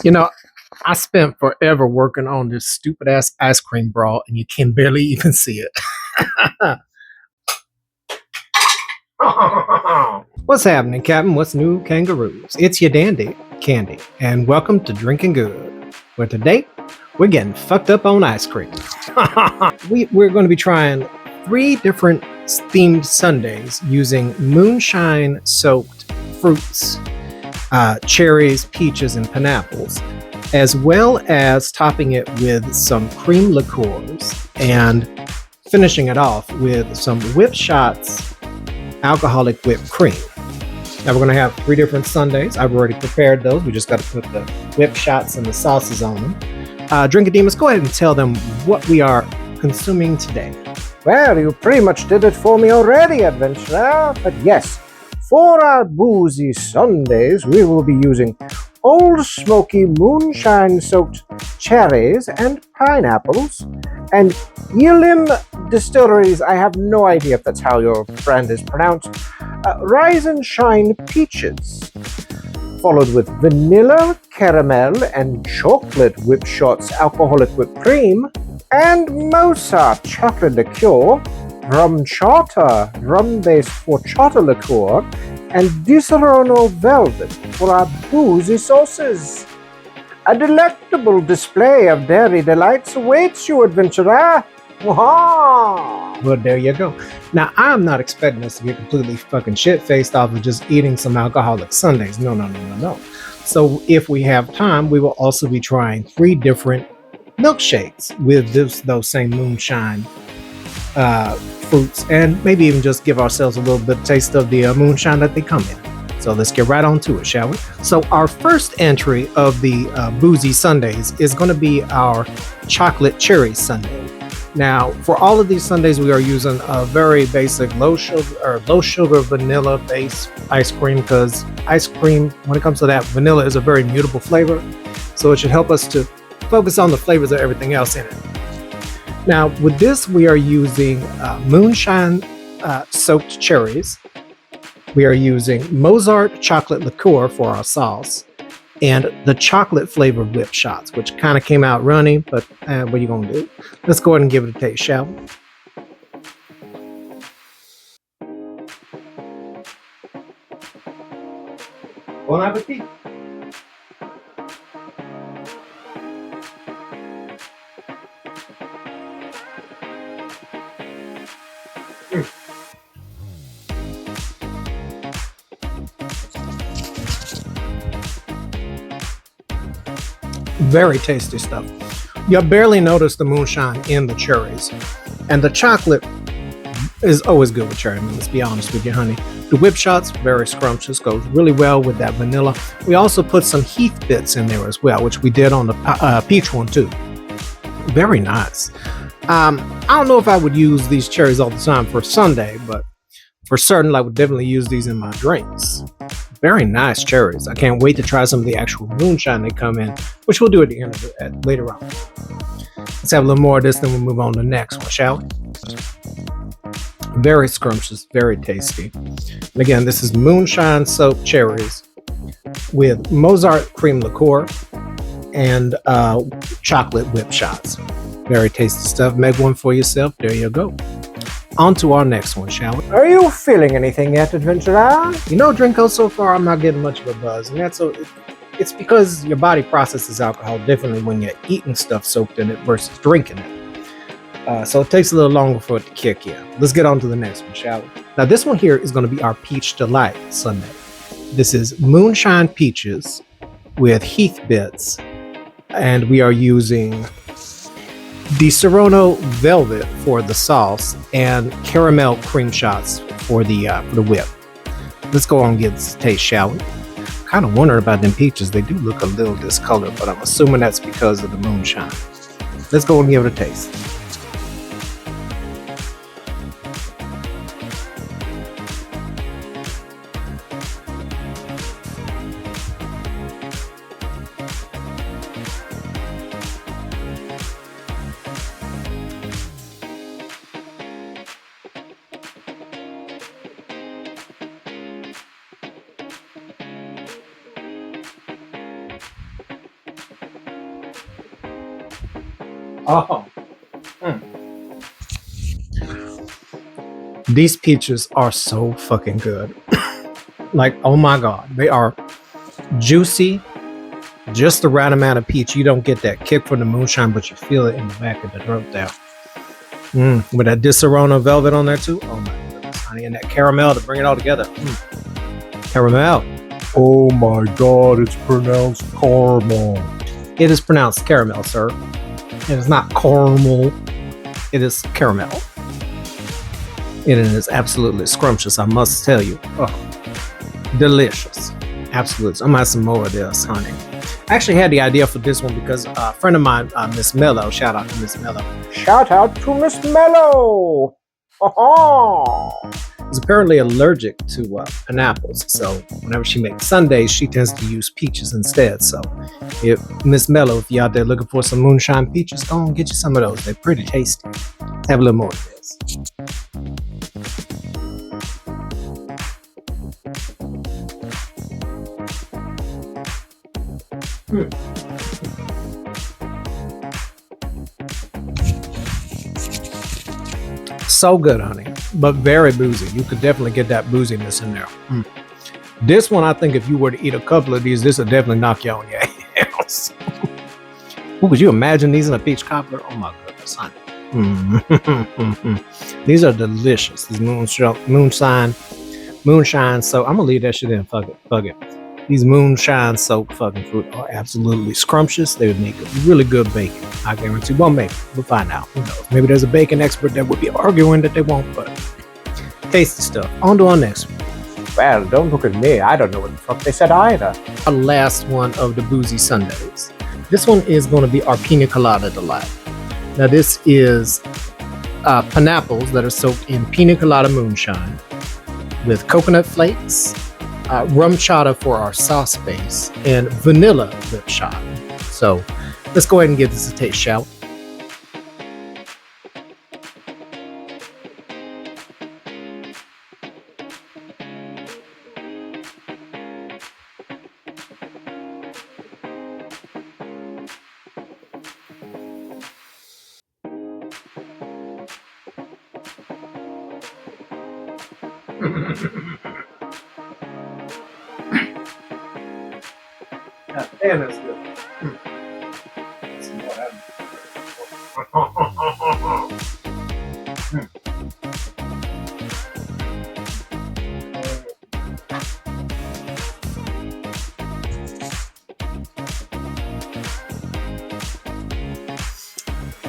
You know, I spent forever working on this stupid ass ice cream brawl, and you can barely even see it. What's happening, Captain? What's new, kangaroos? It's your dandy, Candy, and welcome to Drinking Good, where today we're getting fucked up on ice cream. We're going to be trying 3 different themed sundaes using moonshine soaked fruits, cherries, peaches, and pineapples, as well as topping it with some cream liqueurs and finishing it off with some whipshots alcoholic whipped cream. Now we're going to have 3 different sundaes. I've already prepared those. We just got to put the whipshots and the sauces on them. Drinkademus, go ahead and tell them what we are consuming today. Well, you pretty much did it for me already, adventurer. But yes, for our Boozy Sundaes, we will be using old smoky moonshine-soaked cherries and pineapples, and Ylem distilleries, I have no idea if that's how your brand is pronounced, rise and shine peaches, followed with vanilla, caramel, and chocolate whipshots alcoholic whipped cream, and Mozart chocolate liqueur, Rumchata rum-based horchata liqueur, and Disaronno velvet for our boozy sauces. A delectable display of dairy delights awaits you, adventurer. Waha! Well, there you go. Now, I'm not expecting us to get completely fucking shit-faced off of just eating some alcoholic sundaes. No. So if we have time, we will also be trying 3 different milkshakes with those same moonshine fruits, and maybe even just give ourselves a little bit of taste of the moonshine that they come in. So let's get right on to it, shall we? So our first entry of the Boozy Sundaes is going to be our chocolate cherry sundae. Now, for all of these sundaes, we are using a very basic low sugar vanilla based ice cream, because ice cream, when it comes to that, vanilla is a very mutable flavor. So it should help us to focus on the flavors of everything else in it. Now, with this, we are using moonshine soaked cherries. We are using Mozart chocolate liqueur for our sauce, and the chocolate flavored whip shots, which kind of came out runny, but what are you going to do? Let's go ahead and give it a taste, shall we? Bon appetit. Very tasty stuff. You'll barely notice the moonshine in the cherries. And the chocolate is always good with cherry. I mean, let's be honest with you, honey. The whip shots, very scrumptious, goes really well with that vanilla. We also put some Heath bits in there as well, which we did on the peach one too. Very nice. I don't know if I would use these cherries all the time for sundae, but for certain, I would definitely use these in my drinks. Very nice cherries. I can't wait to try some of the actual moonshine they come in, which we'll do at the end of it later on. Let's have a little more of this, then we'll move on to the next one, shall we? Very scrumptious, very tasty. And again, this is moonshine soaked cherries with Mozart cream liqueur and chocolate whip shots. Very tasty stuff. Make one for yourself. There you go. On to our next one, shall we? Are you feeling anything yet, adventurer? You know, Drinko, so far I'm not getting much of a buzz, and it's because your body processes alcohol differently when you're eating stuff soaked in it versus drinking it. So it takes a little longer for it to kick in. Let's get on to the next one, shall we? Now, this one here is going to be our Peach Delight sundae. This is moonshine peaches with Heath bits, and we are using Disaronno velvet for the sauce and caramel cream shots for the whip. Let's go on and get this taste, shall we? Kind of wondering about them peaches. They do look a little discolored, but I'm assuming that's because of the moonshine. Let's go and give it a taste. Oh. Mm. These peaches are so fucking good. Like, oh my God. They are juicy, just the right amount of peach. You don't get that kick from the moonshine, but you feel it in the back of the throat there. With that Disaronno velvet on there too. Oh my goodness, honey. And that caramel to bring it all together. Caramel. Oh my God, it's pronounced caramel. It is pronounced caramel, sir. It is not caramel. It is caramel. It is absolutely scrumptious, I must tell you. Oh, delicious. Absolutely. I'm gonna have some more of this, honey. I actually had the idea for this one because a friend of mine, Miss Mello, shout out to Miss Mello. Shout out to Miss Mello. Is apparently allergic to pineapples. So whenever she makes sundaes, she tends to use peaches instead. So if Miss Mello, if you're out there looking for some moonshine peaches, go and get you some of those. They're pretty tasty. Have a little more of this. So good, honey, but very boozy. You could definitely get that booziness in there. This one, I think if you were to eat a couple of these, this would definitely knock you on your ass. Ooh, could you imagine these in a peach cobbler? Oh my goodness, honey. These are delicious. These moonshine. So I'm gonna leave that shit in. Fuck it. These moonshine soaked fucking fruit are absolutely scrumptious. They would make a really good bacon. I guarantee. Well, maybe we'll find out. Who knows? Maybe there's a bacon expert that would be arguing that they won't. But tasty stuff. On to our next one. Well, don't look at me. I don't know what the fuck they said either. Our last one of the Boozy Sundaes. This one is going to be our Pina Colada Delight. Now, this is pineapples that are soaked in Pina Colada moonshine with coconut flakes, Rumchata for our sauce base, and vanilla whipshot. So let's go ahead and give this a taste, shall we? Damn, that's good.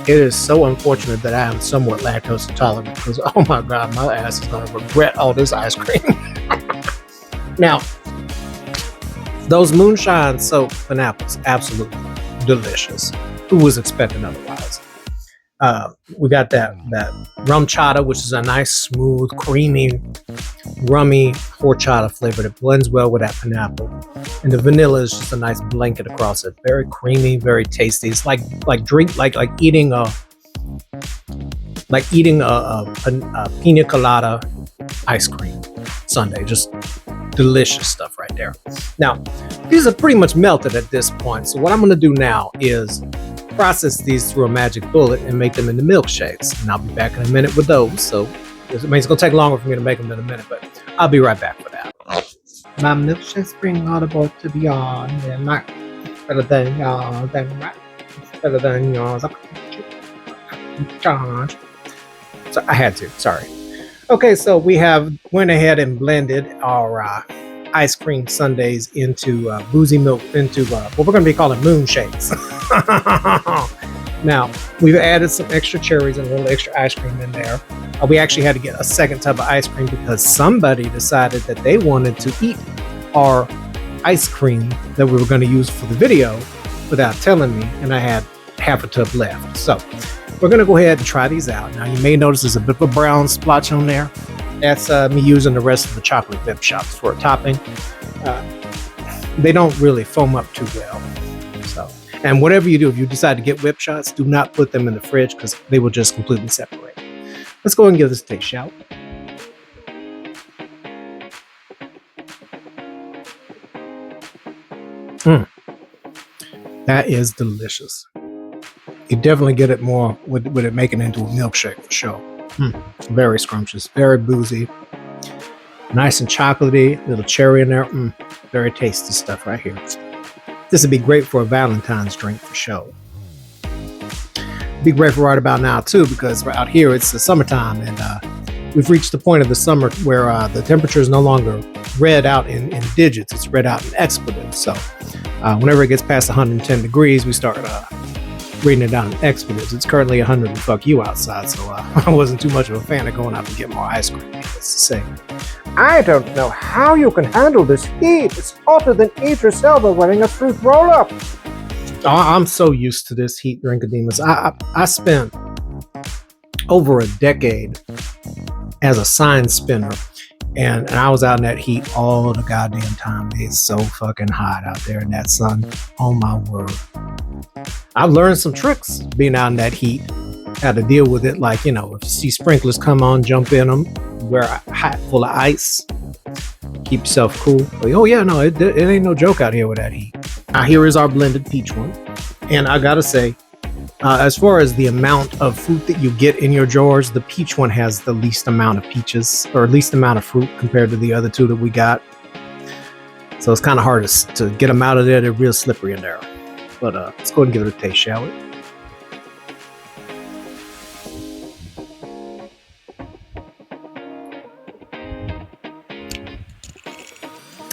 It is so unfortunate that I am somewhat lactose intolerant because, oh my God, my ass is going to regret all this ice cream. Now, those moonshine soaked pineapples, absolutely delicious. Who was expecting otherwise? We got that rumchata, which is a nice, smooth, creamy, rummy horchata flavor that blends well with that pineapple. And the vanilla is just a nice blanket across it. Very creamy, very tasty. It's like eating a pina colada ice cream sundae. Just delicious stuff right there. Now, these are pretty much melted at this point. So what I'm going to do now is process these through a magic bullet and make them into milkshakes. And I'll be back in a minute with those. So it's going to take longer for me to make them in a minute, but I'll be right back for that. My milkshakes bring all the boys to beyond. They're not better than yours. They're right. It's better than yours. Charge. So I had to. Sorry. Okay, so we went ahead and blended our ice cream sundaes into boozy milk, into what we're going to be calling moonshakes. Now, we've added some extra cherries and a little extra ice cream in there. We actually had to get a second tub of ice cream because somebody decided that they wanted to eat our ice cream that we were going to use for the video without telling me, and I had half a tub left. So we're going to go ahead and try these out. Now, you may notice there's a bit of a brown splotch on there. That's me using the rest of the chocolate whipshots for a topping. They don't really foam up too well. So, and whatever you do, if you decide to get whipshots, do not put them in the fridge because they will just completely separate. Let's go ahead and give this a taste, shall we? That is delicious. You definitely get it more with it making it into a milkshake for sure. Very scrumptious, very boozy, nice and chocolatey, little cherry in there. Very tasty stuff right here. This would be great for a Valentine's drink for sure. Be great for right about now too, because out here it's the summertime and we've reached the point of the summer where the temperature is no longer read out in digits, it's read out in expletives. So whenever it gets past 110 degrees, we start reading it down in expletives. It's currently 100 and fuck you outside, so I wasn't too much of a fan of going out to get more ice cream, needless to say. I don't know how you can handle this heat. It's hotter than Idris Elba wearing a fruit roll-up. I'm so used to this heat, Drinkademus. I spent over a decade as a sign spinner, and I was out in that heat all the goddamn time. It's so fucking hot out there in that sun. Oh my word. I've learned some tricks being out in that heat, how to deal with it. Like, if you see sprinklers come on, jump in them, wear a hat full of ice, keep yourself cool. Oh yeah, no, it ain't no joke out here with that heat. Now here is our blended peach one. And I gotta say, as far as the amount of fruit that you get in your jars, the peach one has the least amount of peaches, or least amount of fruit compared to the other two that we got. So it's kind of hard to get them out of there. They're real slippery in there. But let's go ahead and give it a taste, shall we?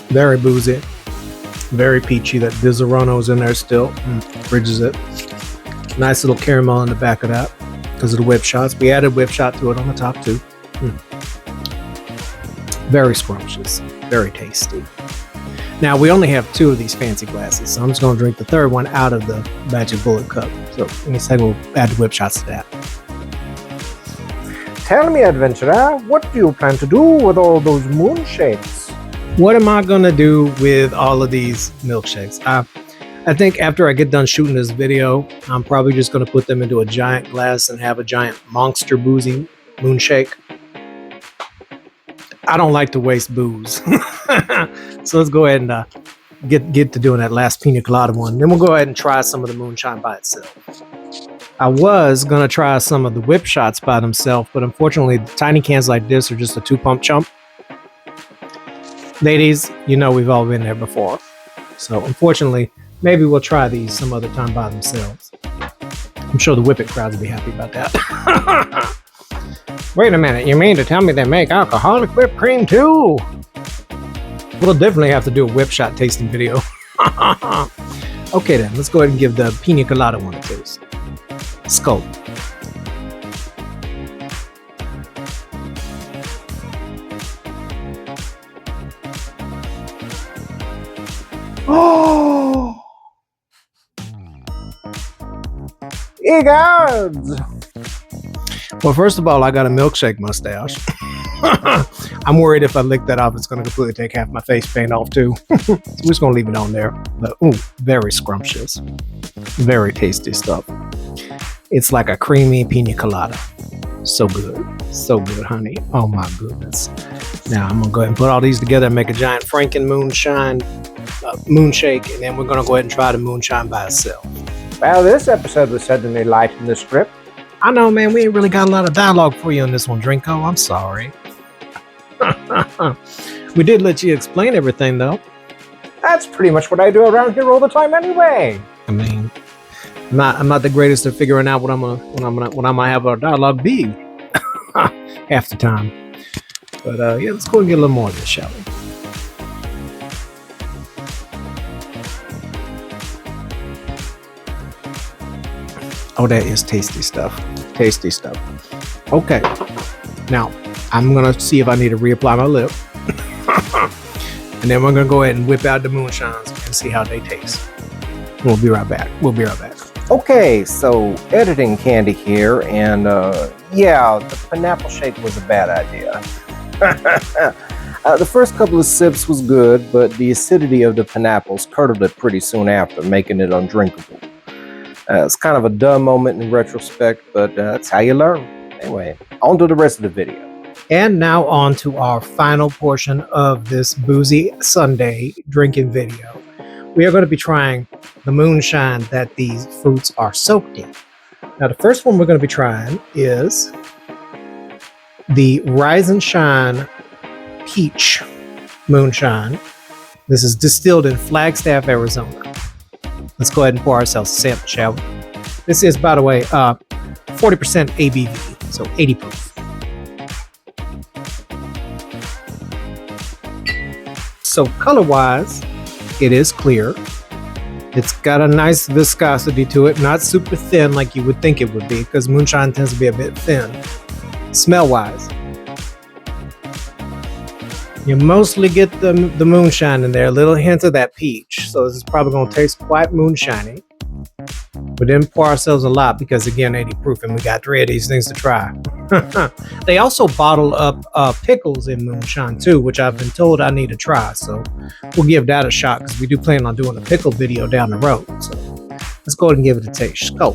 Very boozy, very peachy. That Disaronno's in there still. Bridges it. Nice little caramel in the back of that because of the whip shots. We added whip shot to it on the top too. Very scrumptious, very tasty. Now we only have 2 of these fancy glasses, so I'm just going to drink the third one out of the Magic Bullet cup. So in a second we'll add the whip shots to that. Tell me, adventurer, what do you plan to do with all those moonshakes? What am I going to do with all of these milkshakes? I think after I get done shooting this video, I'm probably just going to put them into a giant glass and have a giant monster boozy moonshake. I don't like to waste booze. So let's go ahead and get to doing that last pina colada one. Then we'll go ahead and try some of the moonshine by itself. I was going to try some of the whip shots by themselves, but unfortunately, the tiny cans like this are just a 2-pump chump. Ladies, we've all been there before. So unfortunately, maybe we'll try these some other time by themselves. I'm sure the Whip It crowds will be happy about that. Wait a minute, you mean to tell me they make alcoholic whipped cream too? We'll definitely have to do a whip shot tasting video. Okay then, let's go ahead and give the pina colada one a taste. Skull. Oh! Egods! Well, first of all, I got a milkshake mustache. I'm worried if I lick that off, it's going to completely take half my face paint off too. So we're just going to leave it on there. But very scrumptious. Very tasty stuff. It's like a creamy pina colada. So good. So good, honey. Oh my goodness. Now I'm going to go ahead and put all these together and make a giant Franken moonshine moonshake. And then we're going to go ahead and try the moonshine by itself. Well, this episode was certainly light in the script. I know, man, we ain't really got a lot of dialogue for you on this one, Drinko. I'm sorry. We did let you explain everything, though. That's pretty much what I do around here all the time anyway. I mean, I'm not the greatest at figuring out what I'm gonna have our dialogue be half the time. But yeah, let's go and get a little more of this, shall we? Oh, that is tasty stuff. Tasty stuff. Okay. Now, I'm going to see if I need to reapply my lip. And then we're going to go ahead and whip out the moonshines and see how they taste. We'll be right back. Okay, so editing candy here, and yeah, the pineapple shake was a bad idea. The first couple of sips was good, but the acidity of the pineapples curdled it pretty soon after, making it undrinkable. It's kind of a dumb moment in retrospect, but that's how you learn. Anyway, on to the rest of the video. And now on to our final portion of this Boozy Sunday drinking video. We are going to be trying the moonshine that these fruits are soaked in. Now, the first one we're going to be trying is the Rise and Shine Peach Moonshine. This is distilled in Flagstaff, Arizona. Let's go ahead and pour ourselves a sample, shall we? This is, by the way, 40% ABV, so 80 proof. So color-wise, it is clear. It's got a nice viscosity to it, not super thin like you would think it would be, because moonshine tends to be a bit thin. Smell-wise, you mostly get the moonshine in there, a little hint of that peach. So this is probably going to taste quite moonshiny. We didn't pour ourselves a lot because, again, 80 proof, and we got 3 of these things to try. They also bottle up pickles in moonshine too, which I've been told I need to try. So we'll give that a shot because we do plan on doing a pickle video down the road. So let's go ahead and give it a taste. Go.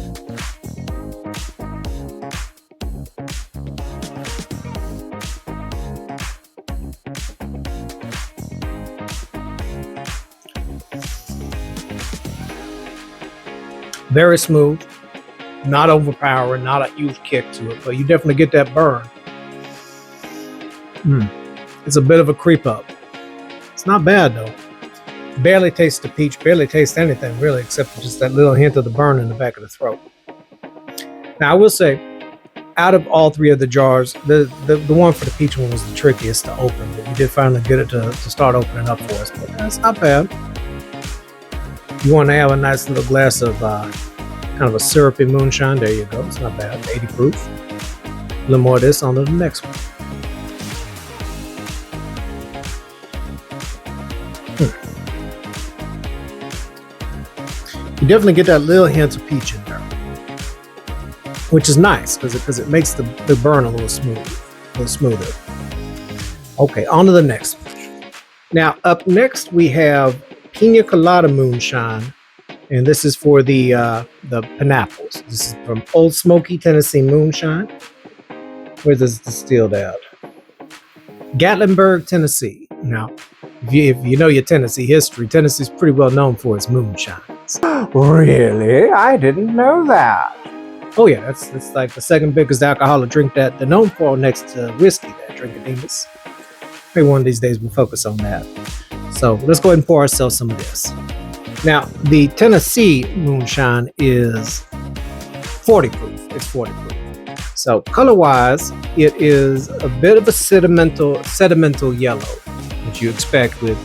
Very smooth, not overpowering, not a huge kick to it, but you definitely get that burn. It's a bit of a creep up. It's not bad though. Barely taste the peach, barely taste anything really, except for just that little hint of the burn in the back of the throat. Now I will say, out of all 3 of the jars, the one for the peach one was the trickiest to open, but we did finally get it to start opening up for us. But that's not bad. You want to have a nice little glass of kind of a syrupy moonshine. There you go. It's not bad. 80 proof. A little more of this on to the next one. You definitely get that little hint of peach in there, which is nice because it makes the burn a little smoother. Okay, on to the next one. Now, up next we have Pina Colada Moonshine, and this is for the pineapples. This is from Old Smoky, Tennessee Moonshine. Where's this distilled at? Gatlinburg, Tennessee. Now, if you know your Tennessee history, Tennessee's pretty well known for its moonshines. Really? I didn't know that. Oh yeah, that's like the second biggest alcoholic drink that they're known for, next to whiskey, that Drinkademus. Maybe one of these days we'll focus on that. So let's go ahead and pour ourselves some of this. Now, the Tennessee moonshine is 40 proof. It's 40 proof. So color-wise, it is a bit of a sedimental yellow, which you expect with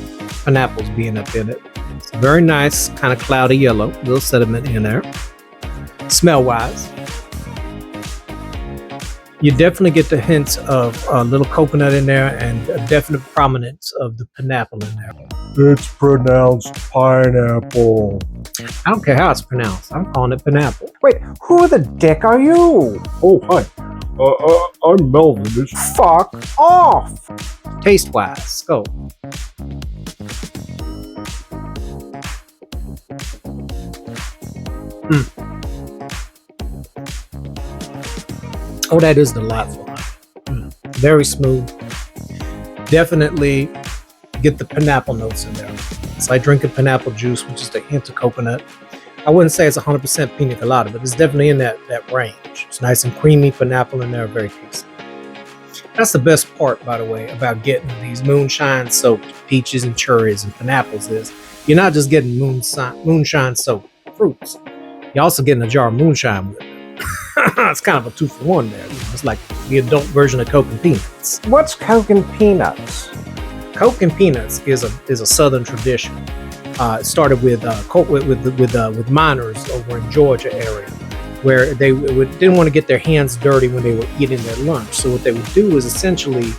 pineapples being up in it. It's very nice, kind of cloudy yellow, a little sediment in there. Smell-wise, you definitely get the hints of a little coconut in there and a definite prominence of the pineapple in there. It's pronounced pineapple. I don't care how it's pronounced. I'm calling it pineapple. Wait, who the dick are you? Oh, hi. I'm Melvin. Fuck off! Taste-wise, go. Oh, that is delightful. Very smooth. Definitely get the pineapple notes in there. It's like drinking pineapple juice with just a hint of coconut. I wouldn't say it's 100% pina colada, but it's definitely in that range. It's nice and creamy pineapple in there, very tasty. That's the best part, by the way, about getting these moonshine-soaked peaches and cherries and pineapples is you're not just getting moonshine-soaked fruits. You're also getting a jar of moonshine with it. It's kind of a 2-for-1 there. It's like the adult version of Coke and Peanuts. What's Coke and Peanuts? Coke and Peanuts is a Southern tradition. It started with miners over in Georgia area, where they didn't want to get their hands dirty when they were eating their lunch. So what they would do is essentially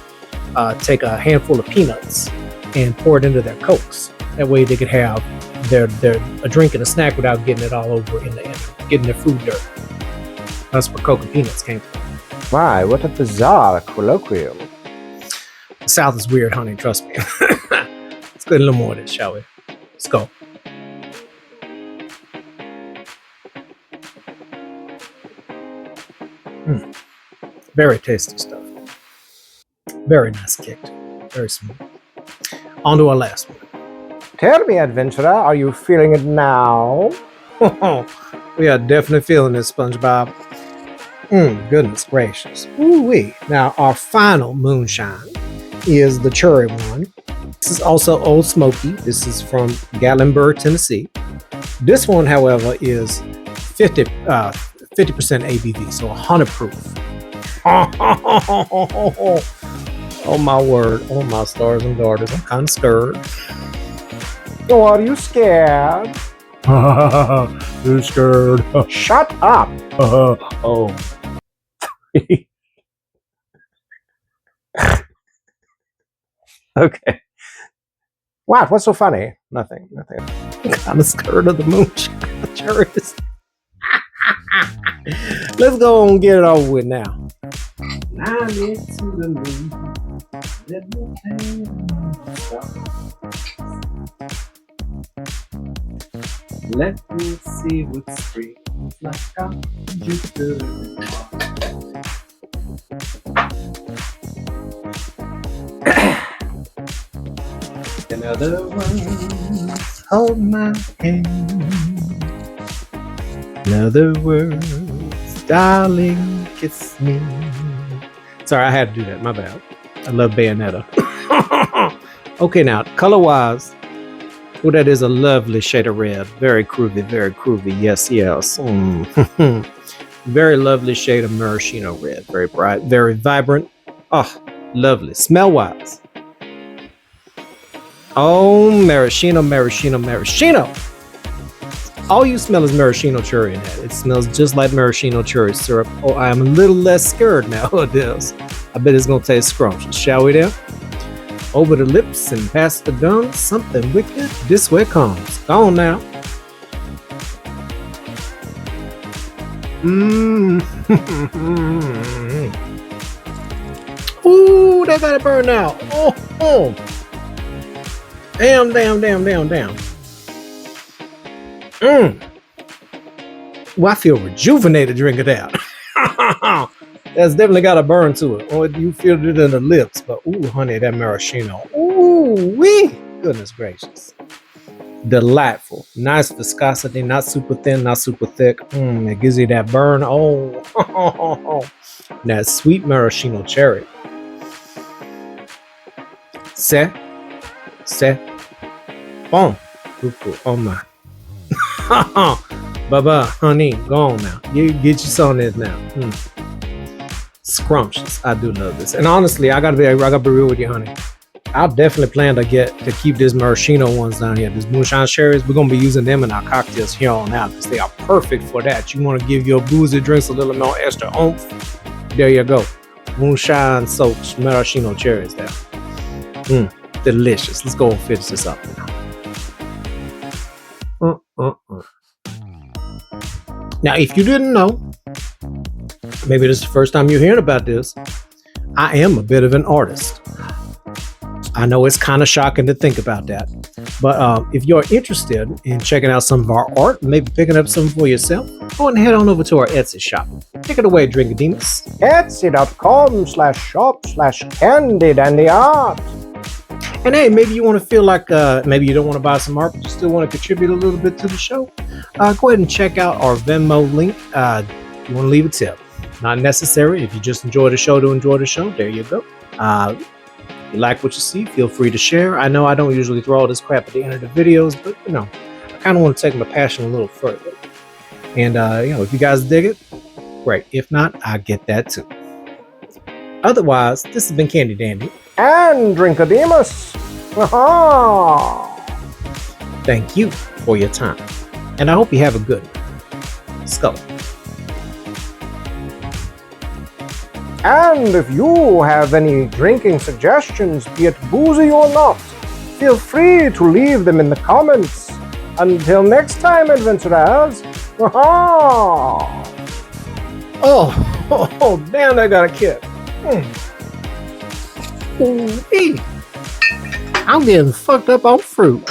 take a handful of peanuts and pour it into their Cokes. That way they could have a drink and a snack without getting it all over getting their food dirty. That's where Coke and Peanuts came from. Why, what a bizarre colloquial. The South is weird, honey, trust me. Let's get a little more of this, shall we? Let's go. Very tasty stuff. Very nice kick. Very smooth. On to our last one. Tell me, adventurer, are you feeling it now? We are definitely feeling this, SpongeBob. Goodness gracious. Ooh-wee. Now, our final moonshine is the cherry one. This is also Old Smoky. This is from Gatlinburg, Tennessee. This one, however, is 50% ABV, so 100 proof. Oh my word. Oh my stars and garters. I'm kind of scared. Oh, are you scared? You're scared. Shut up. Oh. Okay. What? What's so funny? Nothing. I'm kind of scared of the moonshine cherries. Let's go and get it over with now. I'm into the moon. Let me tell you something. Let me see what spring is like on Jupiter. Another one, hold my hand. In other words, darling, kiss me. Sorry, I had to do that. My bad. I love Bayonetta. Okay, now, color-wise, well, that is a lovely shade of red. Very groovy, very groovy. Yes, yes. Very lovely shade of maraschino red. Very bright, very vibrant. Oh, lovely. Smell-wise. Oh, maraschino, maraschino, maraschino. All you smell is maraschino cherry in that. It smells just like maraschino cherry syrup. Oh, I am a little less scared now of this. I bet it's going to taste scrumptious. Shall we then? Over the lips and past the gums, something wicked. This way comes. Go on now. Ooh, they got it burned out. Oh. Damn. Well, I feel rejuvenated drinking that. That's definitely got a burn to it. Oh, you feel it in the lips, but ooh, honey, that maraschino. Ooh, wee! Goodness gracious. Delightful. Nice viscosity, not super thin, not super thick. It gives you that burn. Oh, that sweet maraschino cherry. Se. Boom. Oh my. Bye-bye, honey. Go on now. You get you some of this now. Scrumptious. I do love this. And honestly, I gotta be real with you, honey. I'll definitely plan to keep these maraschino ones down here. These moonshine cherries, we're gonna be using them in our cocktails here on out because they are perfect for that. You want to give your boozy drinks a little more extra oomph. There you go. Moonshine soaked maraschino cherries there. Delicious. Let's go and finish this up now. Now, if you didn't know, maybe this is the first time you're hearing about this, I am a bit of an artist. I know it's kind of shocking to think about that, but if you're interested in checking out some of our art, maybe picking up some for yourself, go ahead and head on over to our Etsy shop. Take it away, Drinkademus. Etsy.com/shop/candy-dandy-art. And hey, maybe you want to feel like maybe you don't want to buy some art, but you still want to contribute a little bit to the show. Go ahead and check out our Venmo link. You want to leave a tip. Not necessary. If you just enjoy the show to enjoy the show, there you go. If you like what you see, feel free to share. I know I don't usually throw all this crap at the end of the videos, but I kind of want to take my passion a little further. And if you guys dig it, great. If not, I get that too. Otherwise, this has been Candy Dandy. And Drinkademus. Thank you for your time. And I hope you have a good one. Skull. And if you have any drinking suggestions, be it boozy or not, feel free to leave them in the comments. Until next time, adventurers. Oh, damn, I got a kick. Ooh, I'm getting fucked up on fruit.